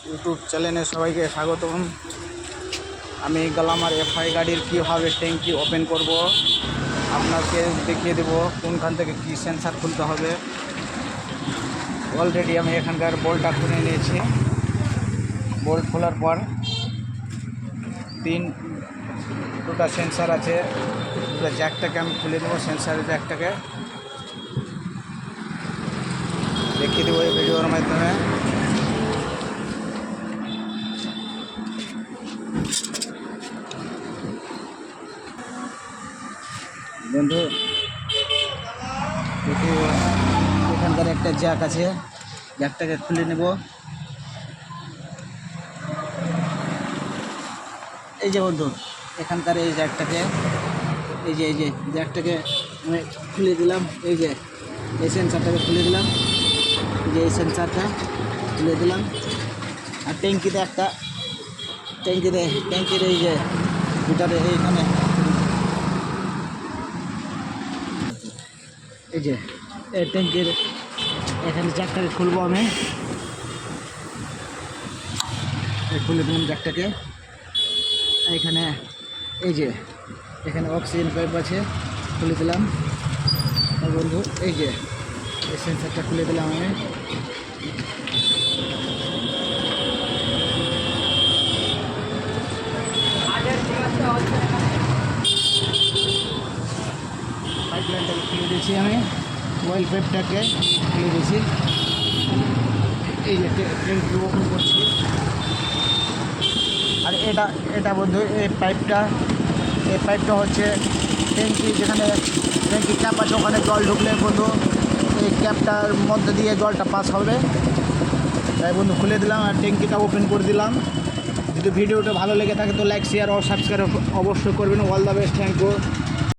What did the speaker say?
YouTube চ্যানেলে সবাইকে স্বাগতম। আমি গ্ল্যামার এফআই গাড়ির কীভাবে ট্যাঙ্কি ওপেন করব আপনাকে দেখিয়ে দেব, কোনখান থেকে কী সেন্সার খুলতে হবে। অলরেডি আমি এখানকার বোল্টটা খুলে নিয়েছি। বোল্ট খোলার পর দুটো সেন্সার আছে, দুটো জ্যাকটাকে আমি খুলে নেব। সেন্সারের জ্যাকটাকে দেখিয়ে দেবো এই ভিডিওর মাধ্যমে। বন্ধু দেখি, এখানকার একটা জ্যাক আছে, জ্যাকটাকে খুলে নেব। এই যে বন্ধু, এখানকার এই জ্যাকটাকে, এই যে জ্যাকটাকে আমি খুলে দিলাম। এই যে এই সেন্সারটাকে খুলে দিলাম, এই যে এই সেন্সারটা খুলে দিলাম। আর ট্যাঙ্কির এই যে ভিতরে এইখানে এই যে এই ট্যাঙ্কির এখানে জ্যাকটাকে খুলবো আমি। খুলে দিলাম জ্যাকটাকে। এখানে এই যে এখানে অক্সিজেন পাইপ আছে, খুলে দিলাম। আর বন্ধু এই যে এই সেন্সারটা খুলে দিলাম আমি। পাইপ লাইনটাকে খুলে দিয়েছি আমি, অয়েল পাইপটাকে খুলে দিয়েছি। এই যে ট্যাঙ্কি ওপেন করছি। আর এটা বন্ধু এই পাইপটা হচ্ছে ট্যাঙ্কি, যেখানে ট্যাঙ্কি ক্যাপ আছে ওখানে জল ঢুকলে বন্ধু এই ক্যাপটার মধ্যে দিয়ে জলটা পাস হবে। তাই বন্ধু খুলে দিলাম আর ট্যাঙ্কিটা ওপেন করে দিলাম। যদি ভিডিওটা ভালো লেগে থাকে তো লাইক, শেয়ার ও সাবস্ক্রাইব অবশ্যই করবেন। All the best, thank you.